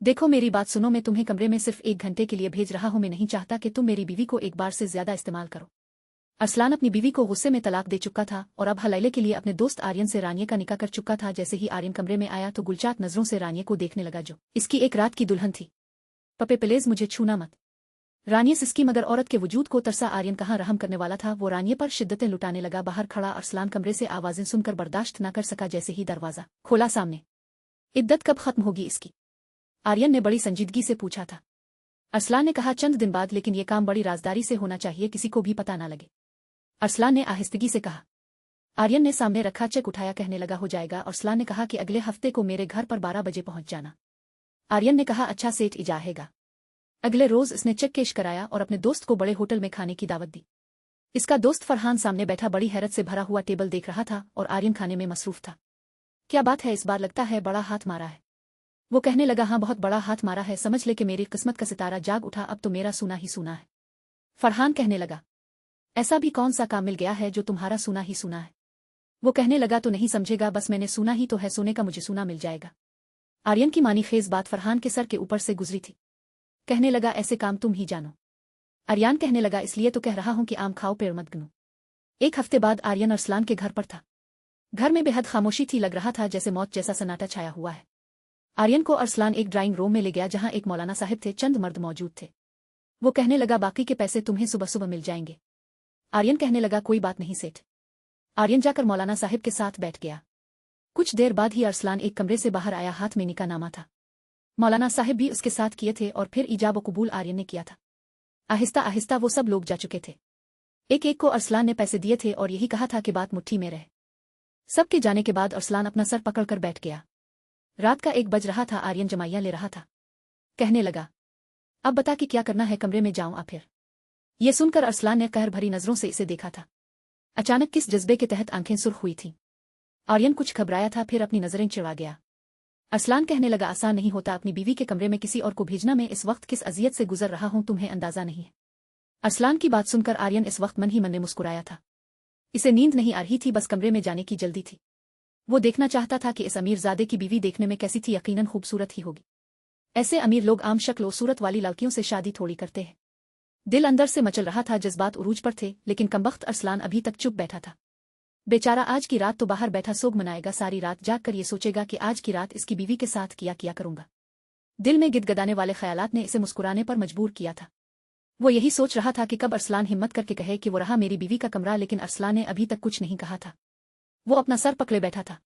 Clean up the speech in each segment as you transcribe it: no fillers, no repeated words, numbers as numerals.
देखो मेरी बात सुनो, मैं तुम्हें कमरे में सिर्फ 1 घंटे के लिए भेज रहा हूं। मैं नहीं चाहता कि तुम मेरी बीवी को एक बार से ज्यादा इस्तेमाल करो। अरसलान अपनी बीवी को गुस्से में तलाक दे चुका था और अब हलाइले के लिए अपने दोस्त आर्यन से रानिया का निकाह कर चुका था। जैसे ही आर्यन कमरे में आया तो गुलचात नजरों से रानिया को देखने लगा, जो इसकी एक रात की दुल्हन थी। पपे प्लीज मुझे छूना मत। रानिया सिसकी, मगर औरत के वजूद को तरसा आर्यन कहाँ रहम करने वाला था। वो रानिया पर शिद्दतें लुटाने लगा। बाहर खड़ा अरसलान कमरे से आवाजें सुनकर बर्दाश्त न कर सका। जैसे ही दरवाजा खोला, सामने इद्दत कब खत्म होगी इसकी, आर्यन ने बड़ी संजीदगी से पूछा था। अरसलान ने कहा, चंद दिन बाद, लेकिन यह काम बड़ी राजदारी से होना चाहिए, किसी को भी पता ना लगे। अरसलान ने आहिस्तगी से कहा। आर्यन ने सामने रखा चेक उठाया, कहने लगा हो जाएगा। अरसलान ने कहा कि अगले हफ्ते को मेरे घर पर 12 बजे पहुंच जाना। आर्यन ने कहा, अच्छा सेठ इजाहेगा। अगले रोज इसने चेक कैश कराया और अपने दोस्त को बड़े होटल में खाने की दावत दी। इसका दोस्त फरहान सामने बैठा बड़ी हैरत से भरा हुआ टेबल देख रहा था और आर्यन खाने में मसरूफ था। क्या बात है, इस बार लगता है बड़ा हाथ मारा है। वो कहने लगा, हाँ बहुत बड़ा हाथ मारा है, समझ ले कि मेरी किस्मत का सितारा जाग उठा, अब तो मेरा सूना ही सूना है। फरहान कहने लगा, ऐसा भी कौन सा काम मिल गया है जो तुम्हारा सूना ही सूना है। वो कहने लगा, तो नहीं समझेगा, बस मैंने सूना ही तो है, सोने का मुझे सूना मिल जाएगा। आर्यन की मानी खेज बात फरहान के सर के ऊपर से गुजरी थी। कहने लगा, ऐसे काम तुम ही जानो। आर्यन कहने लगा, इसलिए तो कह रहा हूं कि आम खाओ पेड़ मत गिनो। एक हफ्ते बाद आर्यन अरसलान के घर पर था। घर में बेहद खामोशी थी, लग रहा था जैसे मौत जैसा सन्नाटा छाया हुआ है। आर्यन को अरसलान एक ड्राइंग रूम में ले गया, जहां एक मौलाना साहब थे, चंद मर्द मौजूद थे। वो कहने लगा, बाकी के पैसे तुम्हें सुबह सुबह मिल जाएंगे। आर्यन कहने लगा, कोई बात नहीं सेठ। आर्यन जाकर मौलाना साहब के साथ बैठ गया। कुछ देर बाद ही अरसलान एक कमरे से बाहर आया, हाथ में निका नामा था। मौलाना साहब भी उसके साथ किए थे और फिर इजाब कबूल आर्यन ने किया था। आहिस्ता आहिस्ता वो सब लोग जा चुके थे। एक एक को अरसलान ने पैसे दिए थे और यही कहा था कि बात मुट्ठी में रहे। सबके जाने के बाद अरसलान अपना सर पकड़कर बैठ गया। रात का 1 बज रहा था। आर्यन जमाइया ले रहा था। कहने लगा, अब बता कि क्या करना है, कमरे में जाऊं आ फिर। ये सुनकर अरसलान ने कहर भरी नजरों से इसे देखा था। अचानक किस जज्बे के तहत आंखें सुर्ख हुई थीं। आर्यन कुछ घबराया था, फिर अपनी नजरें चिढ़ा गया। अरसलान कहने लगा, आसान नहीं होता अपनी बीवी के कमरे में किसी और को भेजना। मैं इस वक्त किस अजियत से गुजर रहा हूं, तुम्हें अंदाजा नहीं है। अरसलान की बात सुनकर आर्यन इस वक्त मन ही मन में मुस्कुराया था। इसे नींद नहीं आ रही थी, बस कमरे में जाने की जल्दी थी। वो देखना चाहता था कि इस अमीरजादे की बीवी देखने में कैसी थी, यकीनन खूबसूरत ही होगी। ऐसे अमीर लोग आम शक्ल और सूरत वाली लड़कियों से शादी थोड़ी करते हैं। दिल अंदर से मचल रहा था, जज्बात उरूज पर थे, लेकिन कमबख्त अरसलान अभी तक चुप बैठा था। बेचारा आज की रात तो बाहर बैठा सोग मनाएगा, सारी रात जाग कर ये सोचेगा कि आज की रात इसकी बीवी के साथ किया करूंगा। दिल में गिदगदाने वाले ख्यालात ने इसे मुस्कुराने पर मजबूर किया था। वो यही सोच रहा था कि कब अरसलान हिम्मत करके कहे कि वो रहा मेरी बीवी का कमरा, लेकिन अरसलान ने अभी तक कुछ नहीं कहा था। वो अपना सर पकड़े बैठा था।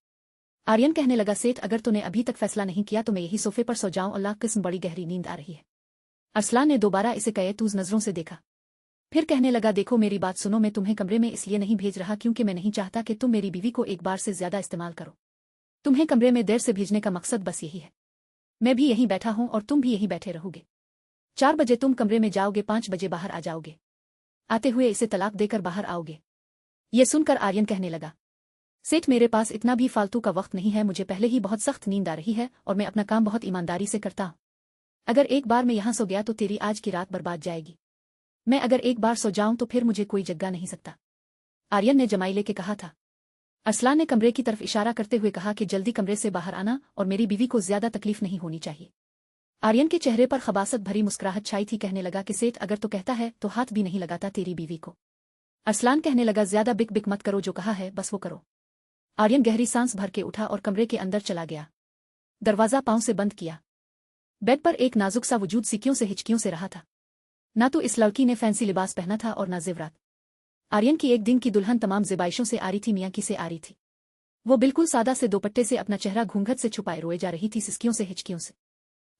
आर्यन कहने लगा, सेठ अगर तूने अभी तक फैसला नहीं किया तो मैं यही सोफे पर सो जाऊं, अल्लाह किस्म बड़ी गहरी नींद आ रही है। अरसलान ने दोबारा इसे कयतूज नजरों से देखा। फिर कहने लगा, देखो मेरी बात सुनो, मैं तुम्हें कमरे में इसलिए नहीं भेज रहा क्योंकि मैं नहीं चाहता कि तुम मेरी बीवी को एक बार से ज्यादा इस्तेमाल करो। तुम्हें कमरे में देर से भेजने का मकसद बस यही है। मैं भी यहीं बैठा हूं और तुम भी यहीं बैठे रहोगे। 4 बजे तुम कमरे में जाओगे, 5 बजे बाहर आ जाओगे। आते हुए इसे तलाक देकर बाहर आओगे। ये सुनकर आर्यन कहने लगा, सेठ मेरे पास इतना भी फालतू का वक्त नहीं है, मुझे पहले ही बहुत सख्त नींद आ रही है और मैं अपना काम बहुत ईमानदारी से करता हूं। अगर एक बार मैं यहां सो गया तो तेरी आज की रात बर्बाद जाएगी। मैं अगर एक बार सो जाऊं तो फिर मुझे कोई जगा नहीं सकता। आर्यन ने जमाई लेके कहा था। अरसलान ने कमरे की तरफ इशारा करते हुए कहा कि जल्दी कमरे से बाहर आना और मेरी बीवी को ज्यादा तकलीफ नहीं होनी चाहिए। आर्यन के चेहरे पर खबासत भरी मुस्कुराहट छाई थी। कहने लगा कि सेठ अगर तो कहता है तो हाथ भी नहीं लगाता तेरी बीवी को। अरसलान कहने लगा, ज्यादा बिक बिक मत करो, जो कहा है बस वो करो। आर्यन गहरी सांस भर के उठा और कमरे के अंदर चला गया। दरवाजा पांव से बंद किया। बेड पर एक नाजुक सा वजूद सिक्कियों से हिचकियों से रहा था। ना तो इस लड़की ने फैंसी लिबास पहना था और ना जेवरात। आर्यन की एक दिन की दुल्हन तमाम ज़ेबाइशों से आ रही थी, मियाँ की से आ रही थी। वो बिल्कुल सादा से दोपट्टे से अपना चेहरा घूंघट से छुपाए रोए जा रही थी, सिसकियों से हिचकियों से।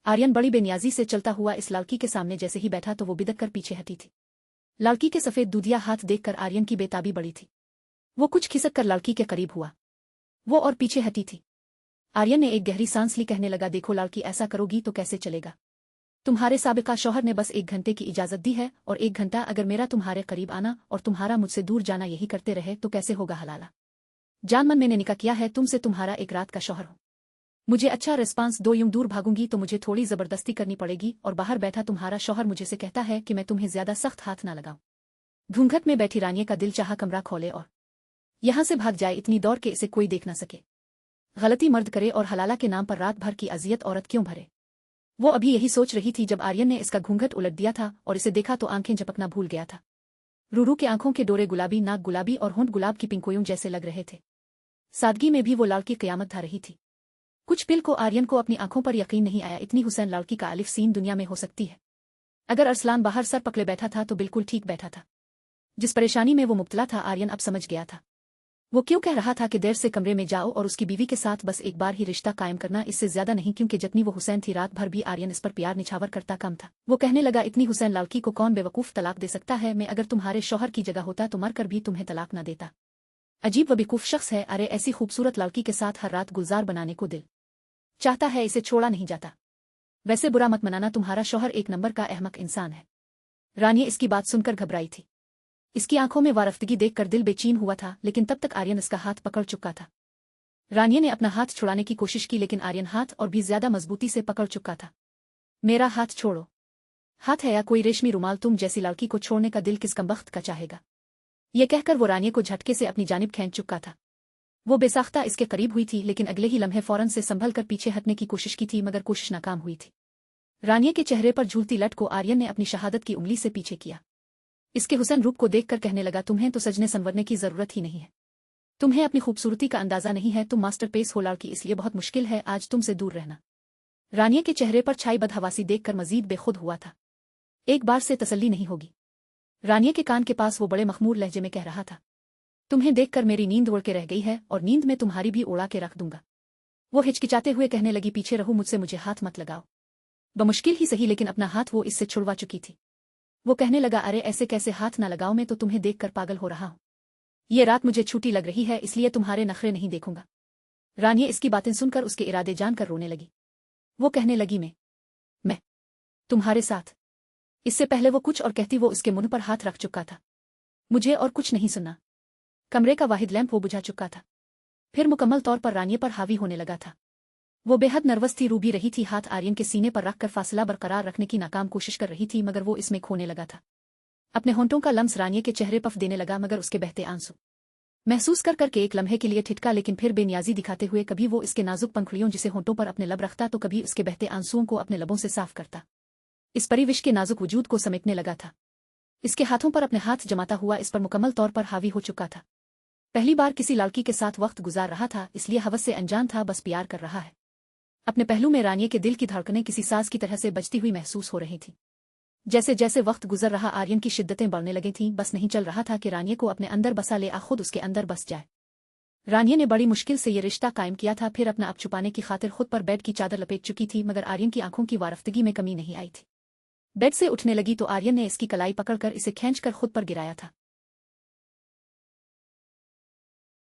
आर्यन बड़ी बेनियाजी से चलता हुआ इस लड़की के सामने जैसे ही बैठा तो वो बिदक कर पीछे हटी थी। लड़की के सफेद दूधिया हाथ देखकर आर्यन की बेताबी बढ़ी थी। वो कुछ खिसक कर लड़की के करीब हुआ। वो और पीछे हटी थी। आर्यन ने एक गहरी सांस ली। कहने लगा, देखो लड़की, ऐसा करोगी तो कैसे चलेगा। तुम्हारे साबिका शौहर ने बस 1 घंटे की इजाजत दी है और 1 घंटा अगर मेरा तुम्हारे करीब आना और तुम्हारा मुझसे दूर जाना यही करते रहे तो कैसे होगा हलाला। जान मन मैंने निकाह किया है तुमसे, तुम्हारा एक रात का शौहर हूं। मुझे अच्छा रिस्पांस दो, यूं दूर भागूंगी तो मुझे थोड़ी जबरदस्ती करनी पड़ेगी और बाहर बैठा तुम्हारा शौहर मुझे से कहता है कि मैं तुम्हें ज्यादा सख्त हाथ ना लगाऊं। घूंघट में बैठी रानिया का दिल चाहा कमरा खोले और यहां से भाग जाए, इतनी दौड़ के इसे कोई देख न सके। गलती मर्द करे और हलाला के नाम पर रात भर की अजियत औरत क्यों भरे। वो अभी यही सोच रही थी जब आर्यन ने इसका घूंघट उलट दिया था और इसे देखा तो आंखें झपकना भूल गया था। रूरू के आंखों के डोरे गुलाबी, नाक गुलाबी और होंठ गुलाब की पिंकोयों जैसे लग रहे थे। सादगी में भी वो लड़की क़यामत ढा रही थी। कुछ पल को आर्यन को अपनी आंखों पर यकीन नहीं आया, इतनी हुसैन लड़की का अलिफ सीन दुनिया में हो सकती है। अगर अरसलान बाहर सर पकड़े बैठा था तो बिल्कुल ठीक बैठा था। जिस परेशानी में वो मुब्तला था आर्यन अब समझ गया था। वो क्यों कह रहा था कि देर से कमरे में जाओ और उसकी बीवी के साथ बस एक बार ही रिश्ता कायम करना, इससे ज्यादा नहीं, क्योंकि जितनी वो हुसैन थी रात भर भी आर्यन इस पर प्यार निछावर करता कम था। वो कहने लगा, इतनी हुसैन लड़की को कौन बेवकूफ तलाक दे सकता है? मैं अगर तुम्हारे शौहर की जगह होता तो मर कर भी तुम्हें तलाक न देता। अजीब व बेवकूफ शख्स है। अरे ऐसी खूबसूरत लड़की के साथ हर रात गुलजार बनाने को दिल चाहता है, इसे छोड़ा नहीं जाता। वैसे बुरा मत मनाना, तुम्हारा शौहर एक नंबर का अहमक इंसान है। रानिया इसकी बात सुनकर घबराई थी। इसकी आंखों में वारफ्तगी देखकर दिल बेचैन हुआ था, लेकिन तब तक आर्यन इसका हाथ पकड़ चुका था। रानिया ने अपना हाथ छुड़ाने की कोशिश की, लेकिन आर्यन हाथ और भी ज्यादा मजबूती से पकड़ चुका था। मेरा हाथ छोड़ो। हाथ है या कोई रेशमी रुमाल, तुम जैसी लड़की को छोड़ने का दिल किस कमबख्त का चाहेगा? यह कहकर वो रानिया को झटके से अपनी जानिब खींच चुका था। वो बेसाख्ता इसके करीब हुई थी, लेकिन अगले ही लम्हे फौरन से संभल कर पीछे हटने की कोशिश की थी, मगर कोशिश नाकाम हुई थी। रानिया के चेहरे पर झूलती लट को आर्यन ने अपनी शहादत की उंगली से पीछे किया। इसके हुसैन रूप को देखकर कहने लगा, तुम्हें तो सजने संवरने की जरूरत ही नहीं है। तुम्हें अपनी खूबसूरती का अंदाजा नहीं है। तुम मास्टरपीस हो लड़की, इसलिए बहुत मुश्किल है आज तुमसे दूर रहना। रानिया के चेहरे पर छाई बदहवासी देखकर मजीद बेखुद हुआ था। एक बार से तसल्ली नहीं होगी। रानिया के कान के पास वो बड़े मखमूर लहजे में कह रहा था, तुम्हें देखकर मेरी नींद उड़ के रह गई है और नींद में तुम्हारी भी उड़ा के रख दूंगा। वो हिचकिचाते हुए कहने लगी, पीछे रहो मुझसे, मुझे हाथ मत लगाओ। बमुश्किल ही सही, लेकिन अपना हाथ वो इससे छुड़वा चुकी थी। वो कहने लगा, अरे ऐसे कैसे हाथ ना लगाओ, मैं तो तुम्हें देखकर पागल हो रहा हूं। ये रात मुझे छूटी लग रही है, इसलिए तुम्हारे नखरे नहीं देखूंगा। रानिया इसकी बातें सुनकर उसके इरादे जानकर रोने लगी। वो कहने लगी, मैं तुम्हारे साथ। इससे पहले वो कुछ और कहती, वो उसके मुंह पर हाथ रख चुका था। मुझे और कुछ नहीं सुनना। कमरे का वाहिद लैंप वो बुझा चुका था। फिर मुकम्मल तौर पर रानिया पर हावी होने लगा था। वो बेहद नर्वस थी, रूबी रही थी, हाथ आर्यन के सीने पर रखकर फासला बरकरार रखने की नाकाम कोशिश कर रही थी, मगर वो इसमें खोने लगा था। अपने होंठों का लम्स रानिया के चेहरे पफ देने लगा, मगर उसके बहते आंसू महसूस कर करके एक लम्हे के लिए ठिठका, लेकिन फिर बेनियाजी दिखाते हुए कभी वो इसके नाजुक पंखुड़ियों जिसे होंठों पर अपने लब रखता तो कभी उसके बहते आंसुओं को अपने लबों से साफ करता। इस परिविश के नाजुक वजूद को समेटने लगा था। इसके हाथों पर अपने हाथ जमाता हुआ इस पर मुकम्मल तौर पर हावी हो चुका था। पहली बार किसी लड़की के साथ वक्त गुजार रहा था, इसलिए हवस से अनजान था, बस प्यार कर रहा है। अपने पहलू में रानिया के दिल की धड़कनें किसी साज की तरह से बजती हुई महसूस हो रही थी। जैसे जैसे वक्त गुजर रहा आर्यन की शिद्दतें बढ़ने लगी थीं, बस नहीं चल रहा था कि रानिया को अपने अंदर बसा ले, खुद उसके अंदर बस जाए। रानिया ने बड़ी मुश्किल से ये रिश्ता कायम किया था, फिर अपना अब छुपाने की खातिर खुद पर बेड की चादर लपेट चुकी थी, मगर आर्यन की आंखों की वारफ्तगी में कमी नहीं आई थी। बेड से उठने लगी तो आर्यन ने इसकी कलाई पकड़कर इसे खींचकर खुद पर गिराया था।